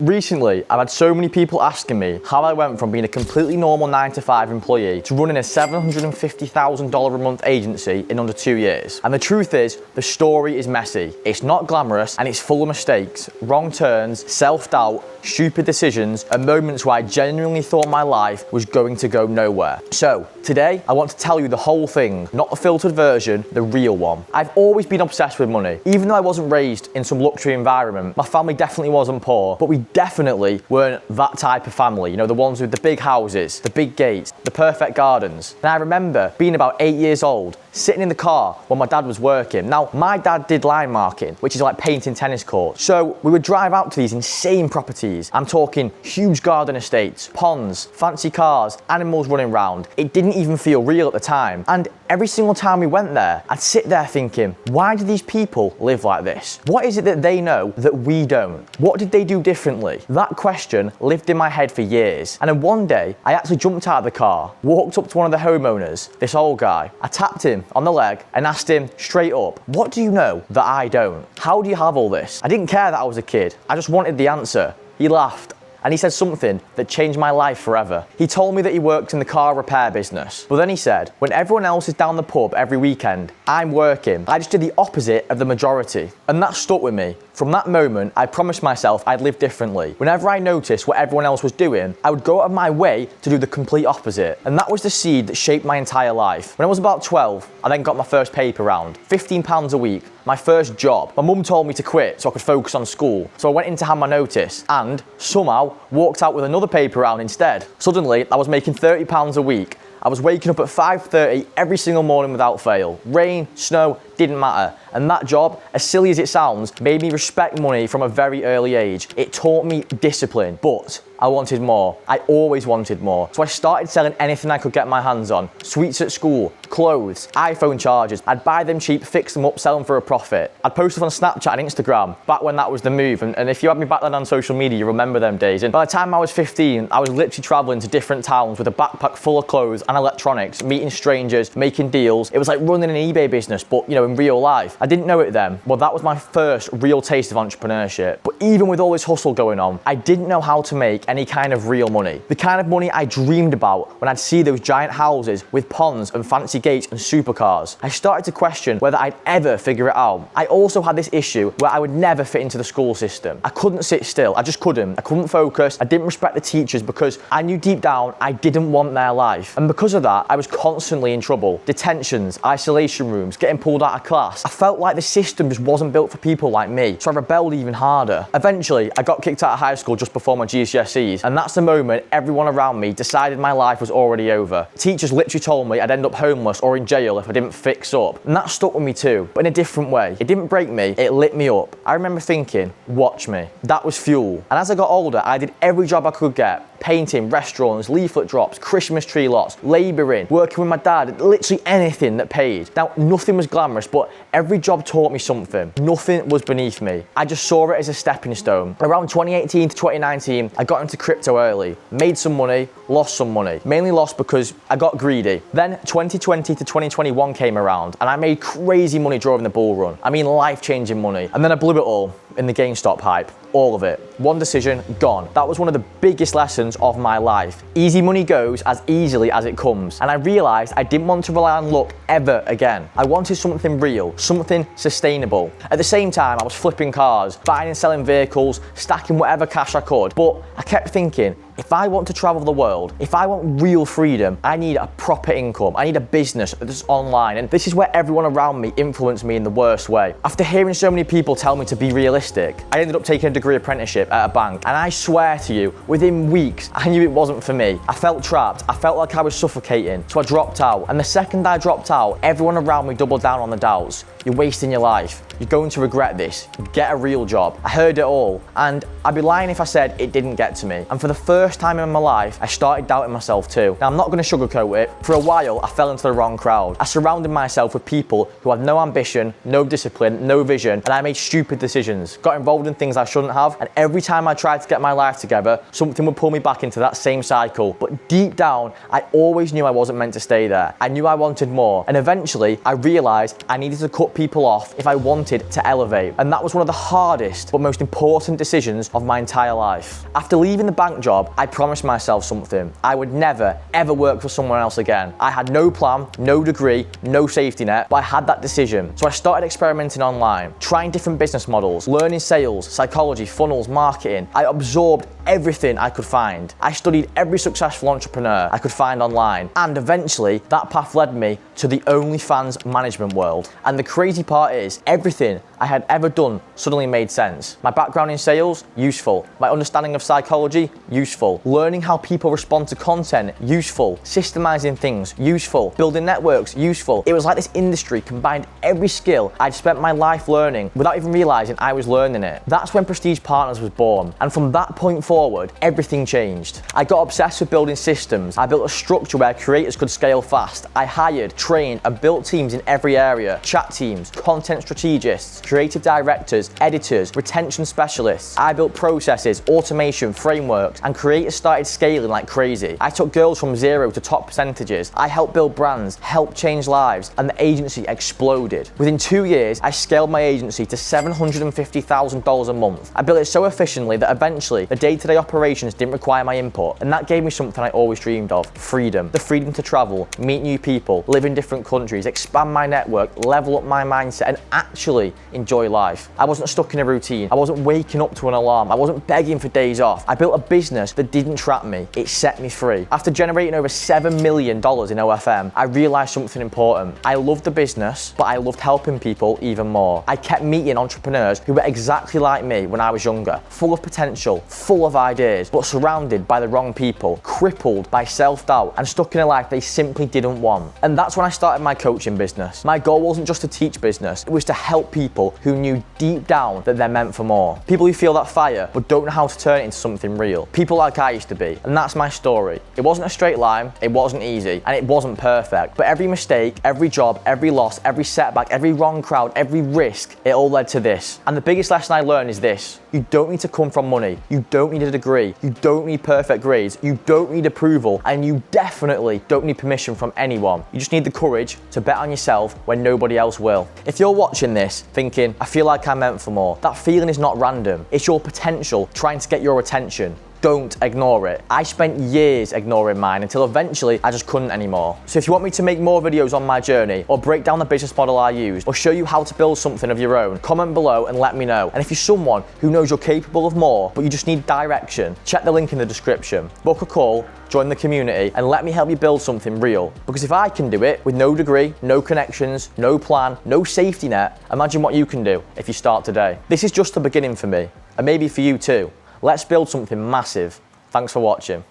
Recently, I've had so many people asking me how I went from being a completely normal 9-to-5 employee to running a $750,000 a month agency in under 2 years. And the truth is, the story is messy. It's not glamorous and it's full of mistakes, wrong turns, self-doubt, stupid decisions, and moments where I genuinely thought my life was going to go nowhere. So, today, I want to tell you the whole thing, not the filtered version, the real one. I've always been obsessed with money. Even though I wasn't raised in some luxury environment, my family definitely wasn't poor, but we definitely weren't that type of family. You know, the ones with the big houses, the big gates, the perfect gardens. And I remember being about 8 years old, sitting in the car when my dad was working. Now, my dad did line marking, which is like painting tennis courts. So we would drive out to these insane properties. I'm talking huge garden estates, ponds, fancy cars, animals running around. It didn't even feel real at the time. And every single time we went there, I'd sit there thinking, why do these people live like this? What is it that they know that we don't? What did they do differently? That question lived in my head for years. And then one day, I actually jumped out of the car, walked up to one of the homeowners, this old guy. I tapped him on the leg and asked him straight up, what do you know that I don't? How do you have all this? I didn't care that I was a kid. I just wanted the answer. He laughed. And he said something that changed my life forever. He told me that he worked in the car repair business. But then he said, when everyone else is down the pub every weekend, I'm working. I just did the opposite of the majority. And that stuck with me. From that moment, I promised myself I'd live differently. Whenever I noticed what everyone else was doing, I would go out of my way to do the complete opposite. And that was the seed that shaped my entire life. When I was about 12, I then got my first paper round, £15 a week, my first job. My mum told me to quit so I could focus on school. So I went in to hand my notice and somehow walked out with another paper round instead. Suddenly, I was making £30 a week. I was waking up at 5:30 every single morning without fail. Rain, snow, didn't matter. And that job, as silly as it sounds, made me respect money from a very early age. It taught me discipline, but I wanted more. I always wanted more. So I started selling anything I could get my hands on. Sweets at school, clothes, iPhone chargers. I'd buy them cheap, fix them up, sell them for a profit. I'd post them on Snapchat and Instagram, back when that was the move. And if you had me back then on social media, you remember them days. And by the time I was 15, I was literally traveling to different towns with a backpack full of clothes and electronics, meeting strangers, making deals. It was like running an eBay business, but you know, in real life. I didn't know it then. Well, that was my first real taste of entrepreneurship. But even with all this hustle going on, I didn't know how to make any kind of real money. The kind of money I dreamed about when I'd see those giant houses with ponds and fancy gates and supercars. I started to question whether I'd ever figure it out. I also had this issue where I would never fit into the school system. I couldn't sit still. I just couldn't. I couldn't focus. I didn't respect the teachers because I knew deep down I didn't want their life. And because of that, I was constantly in trouble. Detentions, isolation rooms, getting pulled out of class. I felt like the system just wasn't built for people like me, so I rebelled even harder. Eventually, I got kicked out of high school just before my GCSEs, and that's the moment everyone around me decided my life was already over. Teachers literally told me I'd end up homeless or in jail if I didn't fix up, and that stuck with me too, but in a different way. It didn't break me, it lit me up. I remember thinking, watch me. That was fuel. And as I got older, I did every job I could get. Painting, restaurants, leaflet drops, Christmas tree lots, labouring, working with my dad, literally anything that paid. Now, nothing was glamorous, but every job taught me something. Nothing was beneath me. I just saw it as a stepping stone. Around 2018 to 2019, I got into crypto early, made some money, lost some money. Mainly lost because I got greedy. Then 2020 to 2021 came around and I made crazy money during the bull run. I mean, life-changing money. And then I blew it all in the GameStop hype. All of it. One decision, gone. That was one of the biggest lessons of my life. Easy money goes as easily as it comes. And I realized I didn't want to rely on luck ever again. I wanted something real, something sustainable. At the same time, I was flipping cars, buying and selling vehicles, stacking whatever cash I could. But I kept thinking, if I want to travel the world, if I want real freedom, I need a proper income. I need a business that's online. And this is where everyone around me influenced me in the worst way. After hearing so many people tell me to be realistic, I ended up taking a degree apprenticeship at a bank. And I swear to you, within weeks, I knew it wasn't for me. I felt trapped. I felt like I was suffocating. So I dropped out. And the second I dropped out, everyone around me doubled down on the doubts. You're wasting your life. You're going to regret this. Get a real job. I heard it all. And I'd be lying if I said it didn't get to me. And for the first time in my life, I started doubting myself too. Now, I'm not going to sugarcoat it. For a while, I fell into the wrong crowd. I surrounded myself with people who had no ambition, no discipline, no vision, and I made stupid decisions. Got involved in things I shouldn't have, and every time I tried to get my life together, something would pull me back into that same cycle. But deep down, I always knew I wasn't meant to stay there. I knew I wanted more. And eventually, I realized I needed to cut people off if I wanted wanted to elevate. And that was one of the hardest but most important decisions of my entire life. After leaving the bank job, I promised myself something. I would never, ever work for someone else again. I had no plan, no degree, no safety net, but I had that decision. So I started experimenting online, trying different business models, learning sales, psychology, funnels, marketing. I absorbed everything I could find. I studied every successful entrepreneur I could find online, and eventually that path led me to the OnlyFans management world. And the crazy part is, everything I had ever done suddenly made sense. My background in sales, useful. My understanding of psychology, useful. Learning how people respond to content, useful. Systemizing things, useful. Building networks, useful. It was like this industry combined every skill I'd spent my life learning without even realizing I was learning it. That's when Prestige Partners was born. And from that point forward, everything changed. I got obsessed with building systems. I built a structure where creators could scale fast. I hired, trained, and built teams in every area. Chat teams, content strategists, creative directors, editors, retention specialists. I built processes, automation, frameworks, and creators started scaling like crazy. I took girls from 0 to top percentages. I helped build brands, helped change lives, and the agency exploded. Within 2 years, I scaled my agency to $750,000 a month. I built it so efficiently that eventually the day-to-day operations didn't require my input, and that gave me something I always dreamed of: freedom. The freedom to travel, meet new people, live in different countries, expand my network, level up my mindset, and actually enjoy life. I wasn't stuck in a routine. I wasn't waking up to an alarm. I wasn't begging for days off. I built a business that didn't trap me. It set me free. After generating over $7 million in OFM, I realized something important. I loved the business, but I loved helping people even more. I kept meeting entrepreneurs who were exactly like me when I was younger, full of potential, full of ideas, but surrounded by the wrong people, crippled by self-doubt, and stuck in a life they simply didn't want. And that's when I started my coaching business. My goal wasn't just to teach business, it was to help people who knew deep down that they're meant for more. People who feel that fire but don't know how to turn it into something real. People like I used to be. And that's my story. It wasn't a straight line, it wasn't easy, and it wasn't perfect. But every mistake, every job, every loss, every setback, every wrong crowd, every risk, it all led to this. And the biggest lesson I learned is this: you don't need to come from money. You don't need a degree. You don't need perfect grades. You don't need approval. And you definitely don't need permission from anyone. You just need the courage to bet on yourself when nobody else will. If you're watching this thinking, I feel like I'm meant for more, that feeling is not random. It's your potential trying to get your attention. Don't ignore it. I spent years ignoring mine until eventually I just couldn't anymore. So if you want me to make more videos on my journey, or break down the business model I used, or show you how to build something of your own, comment below and let me know. And if you're someone who knows you're capable of more, but you just need direction, check the link in the description. Book a call, join the community, and let me help you build something real. Because if I can do it with no degree, no connections, no plan, no safety net, imagine what you can do if you start today. This is just the beginning for me, and maybe for you too. Let's build something massive. Thanks for watching.